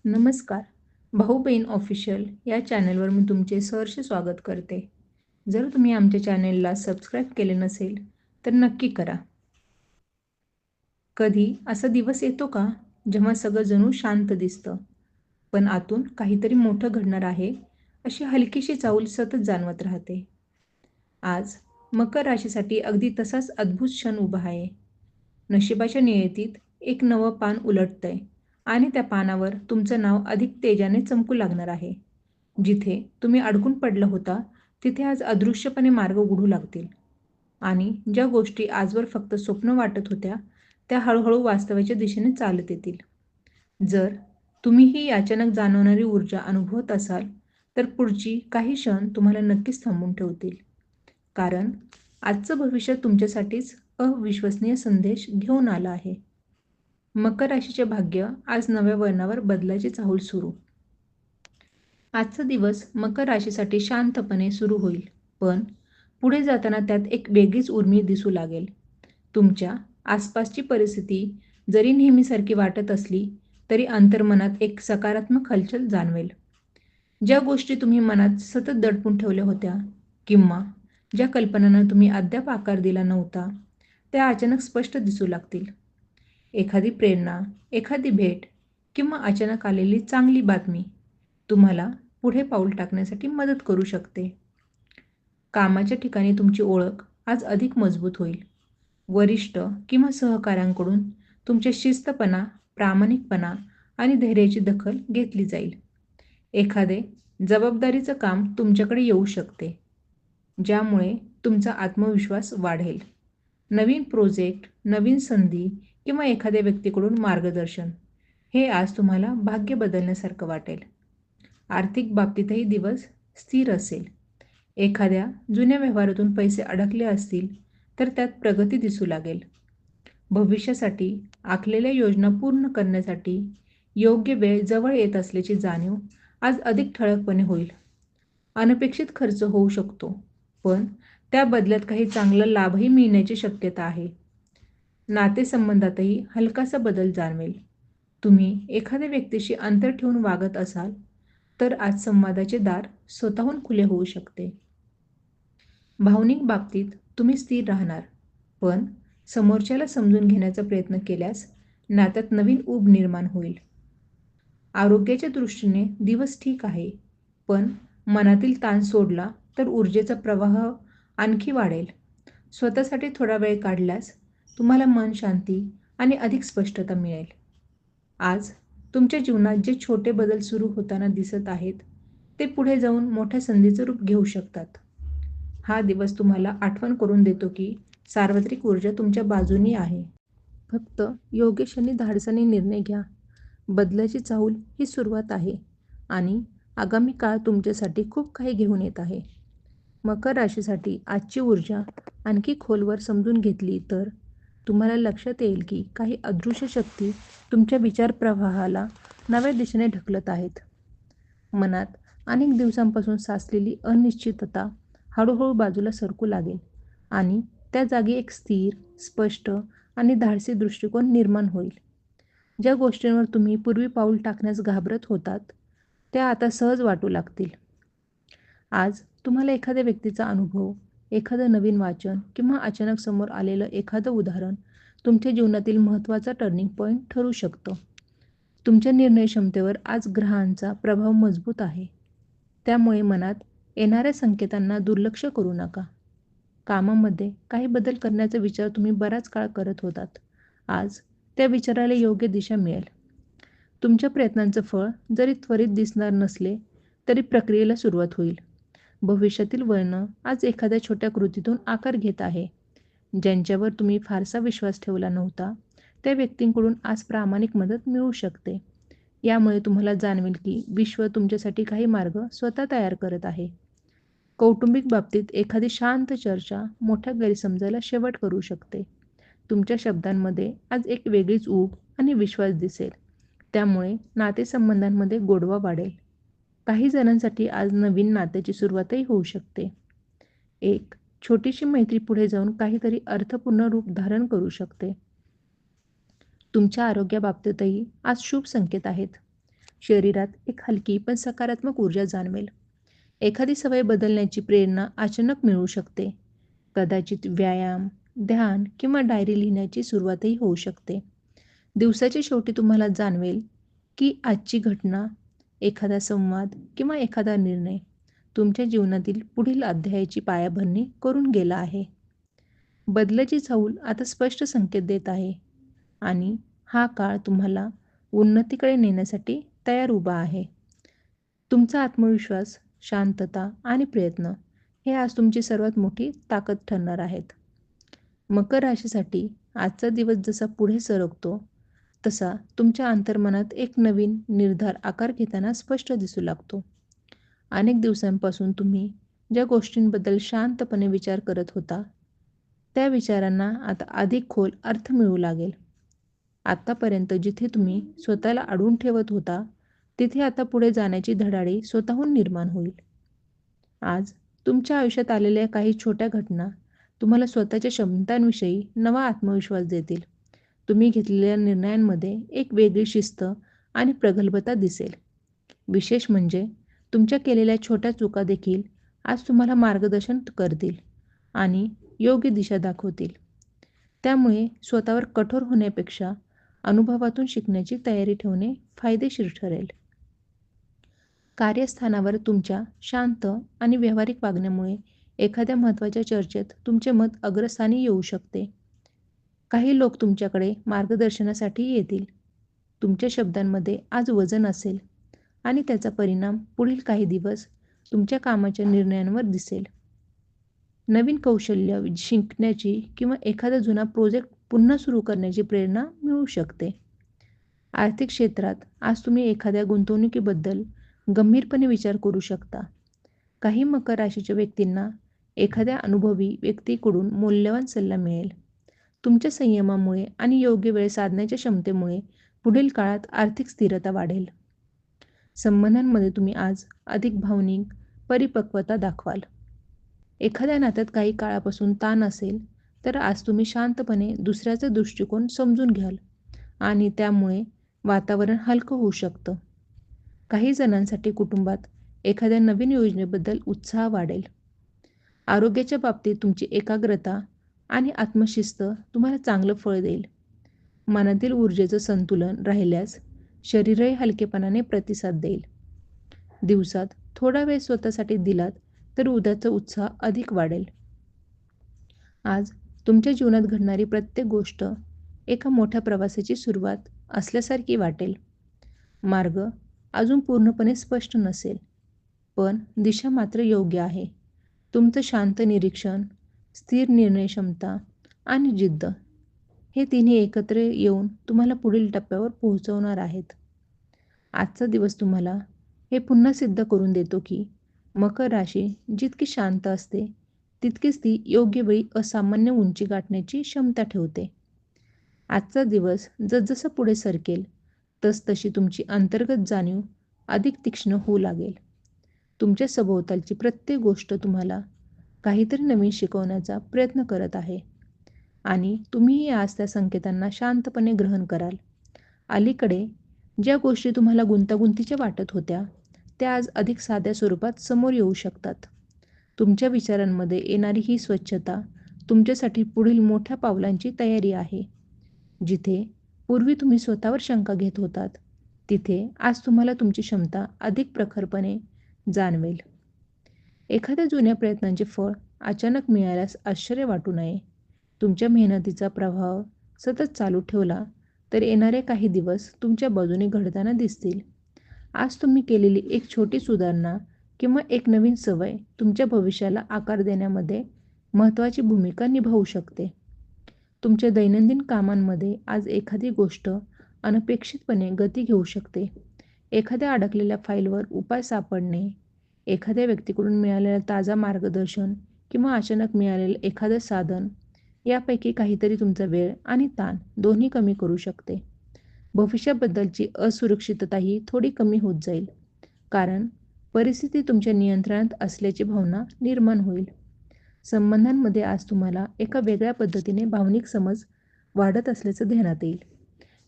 नमस्कार. भाऊ बहीण ऑफिशियल या चॅनलवर मी तुमचे सहर्ष स्वागत करते. जर तुम्ही आमच्या चॅनेलला सबस्क्राईब केले नसेल तर नक्की करा. कधी असा दिवस येतो का जेव्हा सगळं जणू शांत दिसतं, पण आतून काहीतरी मोठं घडणार आहे अशी हलकीशी चाहूल सतत जाणवत राहते. आज मकर राशीसाठी अगदी तसाच अद्भुत क्षण उभा आहे. नशिबाच्या नियतीत एक नवं पान उलटतंय आणि त्या पानावर तुमचं नाव अधिक तेजाने चमकू लागणार आहे. जिथे तुम्ही अडकून पडला होता, तिथे आज अदृश्यपणे मार्ग उघडू लागतील आणि ज्या गोष्टी आजवर फक्त स्वप्न वाटत होत्या, त्या हळूहळू वास्तवाच्या दिशेने चालत येतील. जर तुम्ही ही अचानक जाणवणारी ऊर्जा अनुभवत असाल, तर पुढची काही क्षण तुम्हाला नक्कीच थांबवून ठेवतील. कारण आजचं भविष्य तुमच्यासाठीच अविश्वसनीय संदेश घेऊन आला आहे. मकर राशीचे भाग्य आज नव्या वळणावर बदलाची चाहूल सुरू. आजचा दिवस मकर राशीसाठी शांतपणे सुरू होईल, पण पुढे जाताना त्यात एक वेगळीच उर्मी दिसू लागेल. तुमच्या आसपासची परिस्थिती जरी नेहमीसारखी वाटत असली, तरी अंतर्मनात एक सकारात्मक हलचल जाणवेल. ज्या गोष्टी तुम्ही मनात सतत दडपून ठेवल्या होत्या किंवा ज्या कल्पनांना तुम्ही अद्याप आकार दिला नव्हता, त्या अचानक स्पष्ट दिसू लागतील. एखादी प्रेरणा, एखादी भेट किंवा अचानक आलेली चांगली बातमी तुम्हाला पुढे पाऊल टाकण्यासाठी मदत करू शकते. कामाच्या ठिकाणी तुमची ओळख आज अधिक मजबूत होईल. वरिष्ठ किंवा सहकाऱ्यांकडून तुमच्या शिस्तपणा, प्रामाणिकपणा आणि धैर्याची दखल घेतली जाईल. एखादे जबाबदारीचं काम तुमच्याकडे येऊ शकते, ज्यामुळे तुमचा आत्मविश्वास वाढेल. नवीन प्रोजेक्ट, नवीन संधी किंवा एखाद्या व्यक्तीकडून मार्गदर्शन हे आज तुम्हाला भाग्य बदलण्यासारखं वाटेल. आर्थिक बाबतीतही दिवस स्थिर असेल. एखाद्या जुन्या व्यवहारातून पैसे अडकले असतील तर त्यात प्रगती दिसू लागेल. भविष्यासाठी आखलेल्या योजना पूर्ण करण्यासाठी योग्य वेळ जवळ येत असल्याची जाणीव आज अधिक ठळकपणे होईल. अनपेक्षित खर्च होऊ शकतो, पण त्या बदल्यात काही चांगला लाभही मिळण्याची शक्यता आहे. नातेसंबंधातही हलकासा बदल जाणवेल. तुम्ही एखाद्या व्यक्तीशी अंतर ठेवून वागत असाल, तर आज संवादाचे दार स्वतःहून खुले होऊ शकते. भावनिक बाबतीत तुम्ही स्थिर राहणार, पण समोरच्याला समजून घेण्याचा प्रयत्न केल्यास नात्यात नवीन ऊब निर्माण होईल. आरोग्याच्या दृष्टीने दिवस ठीक आहे, पण मनातील ताण सोडला तर ऊर्जेचा प्रवाह आणखी वाढेल. स्वतःसाठी थोडा वेळ काढल्यास तुम्हाला मन शांती आणि अधिक स्पष्टता मिळेल. आज तुमच्या जीवनात जे छोटे बदल सुरू होताना दिसत आहेत, ते पुढे जाऊन मोठ्या संधीचं रूप घेऊ शकतात. हा दिवस तुम्हाला आठवण करून देतो की सार्वत्रिक ऊर्जा तुमच्या बाजूनी आहे. फक्त योग्य क्षणी धाडसाने निर्णय घ्या. बदलाची चाहूल ही सुरुवात आहे आणि आगामी काळ तुमच्यासाठी खूप काही घेऊन येत आहे. मकर राशीसाठी आजची ऊर्जा आणखी खोलवर समजून घेतली तर तुम्हाला लक्षात येईल की काही अदृश्य शक्ती तुमच्या विचार प्रवाहाला नव्या दिशेने ढकलत आहेत. मनात अनेक दिवसांपासून साचलेली अनिश्चितता हळूहळू बाजूला सरकू लागेल आणि त्या जागी एक स्थिर, स्पष्ट आणि धाडसी दृष्टिकोन निर्माण होईल. ज्या गोष्टींवर तुम्ही पूर्वी पाऊल टाकण्यास घाबरत होतात, त्या आता सहज वाटू लागतील. आज तुम्हाला एखाद्या व्यक्तीचा अनुभव, एखादं नवीन वाचन किंवा अचानक समोर आलेलं एखादं उदाहरण तुमच्या जीवनातील महत्त्वाचा टर्निंग पॉईंट ठरू शकतं. तुमच्या निर्णय क्षमतेवर आज ग्रहांचा प्रभाव मजबूत आहे. त्यामुळे मनात येणाऱ्या संकेतांना दुर्लक्ष करू नका. कामामध्ये काही बदल करण्याचा विचार तुम्ही बराच काळ करत होतात. आज त्या विचाराला योग्य दिशा मिळेल. तुमच्या प्रयत्नांचं फळ जरी त्वरित दिसणार नसले, तरी प्रक्रियेला सुरुवात होईल. भविष्यातील वळण आज एखाद्या छोट्या कृतीतून आकार घेत आहे. ज्यांच्यावर तुम्ही फारसा विश्वास ठेवला नव्हता, त्या व्यक्तींकडून आज प्रामाणिक मदत मिळू शकते. यामुळे तुम्हाला जाणवेल की विश्व तुमच्यासाठी काही मार्ग स्वतः तयार करत आहे. कौटुंबिक बाबतीत एखादी शांत चर्चा मोठ्या गैरसमजाला शेवट करू शकते. तुमच्या शब्दांमध्ये आज एक वेगळीच ऊब आणि विश्वास दिसेल. त्यामुळे नातेसंबंधांमध्ये गोडवा वाढेल. काही जणांसाठी आज नवीन नात्याची सुरुवातही होऊ शकते. एक छोटीशी मैत्री पुढे जाऊन काहीतरी अर्थपूर्ण रूप धारण करू शकते. तुमच्या आरोग्याबाबतीतही आज शुभ संकेत आहेत. शरीरात एक हलकी पण सकारात्मक ऊर्जा जाणवेल. एखादी सवय बदलण्याची प्रेरणा अचानक मिळू शकते. कदाचित व्यायाम, ध्यान किंवा डायरी लिहिण्याची सुरुवातही होऊ शकते. दिवसाच्या शेवटी तुम्हाला जाणवेल की आजची घटना, एखादा संवाद किंवा एखादा निर्णय तुमच्या जीवनातील पुढील अध्यायाची पायाभरणी करून गेला आहे. बदलाची चाहूल आता स्पष्ट संकेत देत आहे आणि हा काळ तुम्हाला उन्नतीकडे नेण्यासाठी तयार उभा आहे. तुमचा आत्मविश्वास, शांतता आणि प्रयत्न हे आज तुमची सर्वात मोठी ताकद ठरणार आहेत. मकर राशीसाठी आजचा दिवस जसा पुढे सरकतो तसा तुमच्या अंतर्मनात एक नवीन निर्धार आकार घेताना स्पष्ट दिसू लागतो. अनेक दिवसांपासून तुम्ही ज्या गोष्टींबद्दल शांतपणे विचार करत होता त्या विचारांना आता अधिक खोल अर्थ मिळू लागेल. आतापर्यंत जिथे तुम्ही स्वतःला अडवून ठेवत होता तिथे आता पुढे जाण्याची धडाडी स्वतःहून निर्माण होईल. आज तुमच्या आयुष्यात आलेल्या काही छोट्या घटना तुम्हाला स्वतःच्या क्षमतांविषयी नवा आत्मविश्वास देतील. तुम्ही घेतलेल्या निर्णयांमध्ये एक वेगळी शिस्त आणि प्रगल्भता दिसेल. विशेष म्हणजे तुमच्या केलेल्या छोट्या चुका देखील आज तुम्हाला मार्गदर्शन करतील आणि योग्य दिशा दाखवतील. त्यामुळे स्वतःवर कठोर होण्यापेक्षा अनुभवातून शिकण्याची तयारी ठेवणे फायदेशीर ठरेल. कार्यस्थानावर तुमच्या शांत आणि व्यावहारिक वागण्यामुळे एखाद्या महत्त्वाच्या चर्चेत तुमचे मत अग्रस्थानी येऊ शकते. काही लोक तुमच्याकडे मार्गदर्शनासाठी येतील. तुमच्या शब्दांमध्ये आज वजन असेल आणि त्याचा परिणाम पुढील काही दिवस तुमच्या कामाच्या निर्णयांवर दिसेल. नवीन कौशल्य शिकण्याची किंवा एखादा जुना प्रोजेक्ट पुन्हा सुरू करण्याची प्रेरणा मिळू शकते. आर्थिक क्षेत्रात आज तुम्ही एखाद्या गुंतवणुकीबद्दल गंभीरपणे विचार करू शकता. काही मकर राशीच्या व्यक्तींना एखाद्या अनुभवी व्यक्तीकडून मौल्यवान सल्ला मिळेल. तुमच्या संयमामुळे आणि योग्य वेळ साधण्याच्या क्षमतेमुळे पुढील काळात आर्थिक स्थिरता वाढेल. संबंधांमध्ये तुम्ही आज अधिक भावनिक परिपक्वता दाखवाल. एखाद्या नात्यात काही काळापासून ताण असेल तर आज तुम्ही शांतपणे दुसऱ्याचा दृष्टिकोन समजून घ्याल आणि त्यामुळे वातावरण हलकं होऊ शकतं. काही जणांसाठी कुटुंबात एखाद्या नवीन योजनेबद्दल उत्साह वाढेल. आरोग्याच्या बाबतीत तुमची एकाग्रता आणि आत्मशिस्त तुम्हाला चांगलं फळ देईल. मनातील ऊर्जेचं संतुलन राहिल्यास शरीरही हलकेपणाने प्रतिसाद देईल. दिवसात थोडा वेळ स्वतःसाठी दिलात तर उद्याचा उत्साह अधिक वाढेल. आज तुमच्या जीवनात घडणारी प्रत्येक गोष्ट एका मोठ्या प्रवासाची सुरुवात असल्यासारखी वाटेल. मार्ग अजून पूर्णपणे स्पष्ट नसेल, पण दिशा मात्र योग्य आहे. तुमचं शांत निरीक्षण, स्थिर निर्णय क्षमता आणि जिद्द हे तिन्ही एकत्र येऊन तुम्हाला पुढील टप्प्यावर पोहोचवणार आहेत. आजचा दिवस तुम्हाला हे पुन्हा सिद्ध करून देतो की मकर राशी जितकी शांत असते तितकीच ती योग्य वेळी असामान्य उंची गाठण्याची क्षमता ठेवते. आजचा दिवस जसजसा पुढे सरकेल तसतशी तुमची अंतर्गत जाणीव अधिक तीक्ष्ण होऊ लागेल. तुमच्या सभोवतालची प्रत्येक गोष्ट तुम्हाला काहीतरी नवीन शिकवण्याचा प्रयत्न करत आहे आणि तुम्हीही आज त्या संकेतांना शांतपणे ग्रहण कराल. अलीकडे ज्या गोष्टी तुम्हाला गुंतागुंतीच्या वाटत होत्या त्या आज अधिक साध्या स्वरूपात समोर येऊ शकतात. तुमच्या विचारांमध्ये येणारी ही स्वच्छता तुमच्यासाठी पुढील मोठ्या पावलांची तयारी आहे. जिथे पूर्वी तुम्ही स्वतःवर शंका घेत होतात तिथे आज तुम्हाला तुमची क्षमता अधिक प्रखरपणे जाणवेल. एखाद्या जुन्या प्रयत्नांचे फळ अचानक मिळाल्यास आश्चर्य वाटू नये. तुमच्या मेहनतीचा प्रभाव सतत चालू ठेवला तर येणारे काही दिवस तुमच्या बाजूने घडताना दिसतील. आज तुम्ही केलेली एक छोटी सुधारणा किंवा एक नवीन सवय तुमच्या भविष्याला आकार देण्यामध्ये महत्त्वाची भूमिका निभावू शकते. तुमच्या दैनंदिन कामांमध्ये आज एखादी गोष्ट अनपेक्षितपणे गती घेऊ शकते. एखाद्या अडकलेल्या फाईलवर उपाय सापडणे, एखाद्या व्यक्तीकडून मिळालेलं ताजा मार्गदर्शन किंवा अचानक मिळालेलं एखादं साधन यापैकी काहीतरी तुमचा वेळ आणि ताण दोन्ही कमी करू शकते. भविष्याबद्दलची असुरक्षितताही थोडी कमी होत जाईल कारण परिस्थिती तुमच्या नियंत्रणात असल्याची भावना निर्माण होईल. संबंधांमध्ये आज तुम्हाला एका वेगळ्या पद्धतीने भावनिक समज वाढत असल्याचं ध्यानात येईल.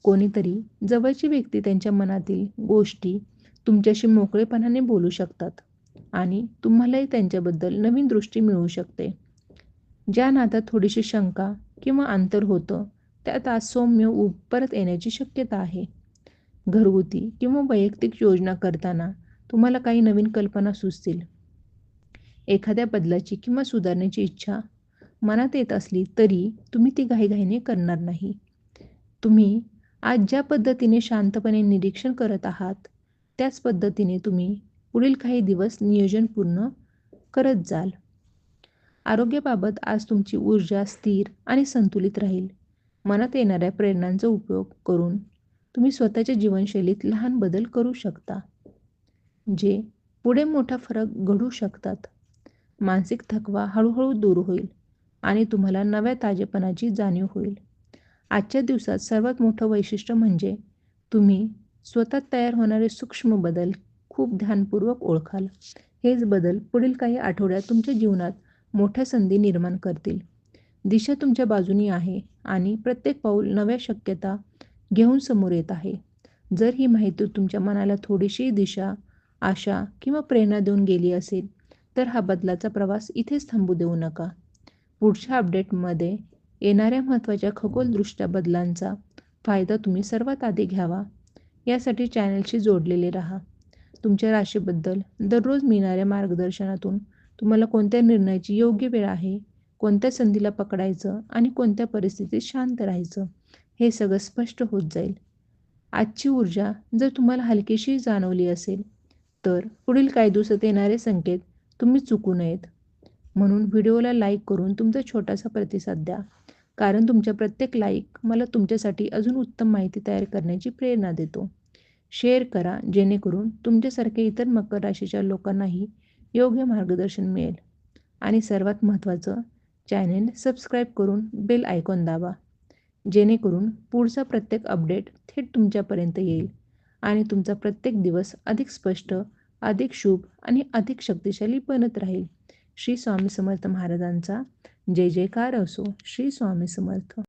कोणीतरी जवळची व्यक्ती त्यांच्या मनातील गोष्टी तुमच्याशी मोकळेपणाने बोलू शकतात आणि तुम्हालाही त्यांच्याबद्दल नवीन दृष्टी मिळू शकते. ज्या नात्यात थोडीशी शंका किंवा अंतर होतं, त्यात आज सौम्य ऊब परत येण्याची शक्यता आहे. घरगुती किंवा वैयक्तिक योजना करताना तुम्हाला काही नवीन कल्पना सुचतील. एखाद्या बदलाची किंवा सुधारण्याची इच्छा मनात येत असली तरी तुम्ही ती घाईघाईने करणार नाही. तुम्ही आज ज्या पद्धतीने शांतपणे निरीक्षण करत आहात, त्याच पद्धतीने तुम्ही पुढील काही दिवस नियोजन पूर्ण करत जाल. आरोग्याबाबत आज तुमची ऊर्जा स्थिर आणि संतुलित राहील. मनात येणाऱ्या प्रेरणांचा उपयोग करून तुम्ही स्वतःच्या जीवनशैलीत लहान बदल करू शकता, जे पुढे मोठा फरक घडू शकतात. मानसिक थकवा हळूहळू दूर होईल आणि तुम्हाला नव्या ताजेपणाची जाणीव होईल. आजच्या दिवसात सर्वात मोठं वैशिष्ट्य म्हणजे तुम्ही स्वतःत तयार होणारे सूक्ष्म बदल खूप ध्यानपूर्वक ओळखाल. हेच बदल पुढील काही आठवड्यात तुमच्या जीवनात मोठ्या संधी निर्माण करतील. दिशा तुमच्या बाजूनी आहे आणि प्रत्येक पाऊल नव्या शक्यता घेऊन समोर येत आहे. जर ही माहिती तुमच्या मनाला थोडीशी दिशा, आशा किंवा प्रेरणा देऊन गेली असेल, तर हा बदलाचा प्रवास इथेच थांबू देऊ नका. पुढच्या अपडेटमध्ये येणाऱ्या महत्त्वाच्या खगोलदृष्ट्या बदलांचा फायदा तुम्ही सर्वात आधी घ्यावा, यासाठी चॅनलशी जोडलेले राहा. तुमच्या राशीबद्दल दररोज मिळणाऱ्या मार्गदर्शनातून तुम्हाला कोणत्या निर्णयाची योग्य वेळ आहे, कोणत्या संधीला पकडायचं आणि कोणत्या परिस्थितीत शांत राहायचं, हे सगळं स्पष्ट होत जाईल. आजची ऊर्जा जर तुम्हाला हलकीशी जाणवली असेल, तर पुढील काही दिवसात येणारे संकेत तुम्ही चुकू नयेत. म्हणून व्हिडिओला लाईक करून तुमचा छोटासा प्रतिसाद द्या, कारण तुमच्या प्रत्येक लाईक मला तुमच्यासाठी अजून उत्तम माहिती तयार करण्याची प्रेरणा देतो. शेअर करा, जेणेकरून तुमच्यासारख्या इतर मकर राशीच्या लोकांनाही योग्य मार्गदर्शन मिळेल. आणि सर्वात महत्त्वाचं, चॅनेल सबस्क्राईब करून बेल आयकॉन दाबा, जेणेकरून पुढचा प्रत्येक अपडेट थेट तुमच्यापर्यंत येईल आणि तुमचा प्रत्येक दिवस अधिक स्पष्ट, अधिक शुभ आणि अधिक शक्तिशाली बनत राहील. श्री स्वामी समर्थ महाराजांचा जय जयकार असो. श्री स्वामी समर्थ.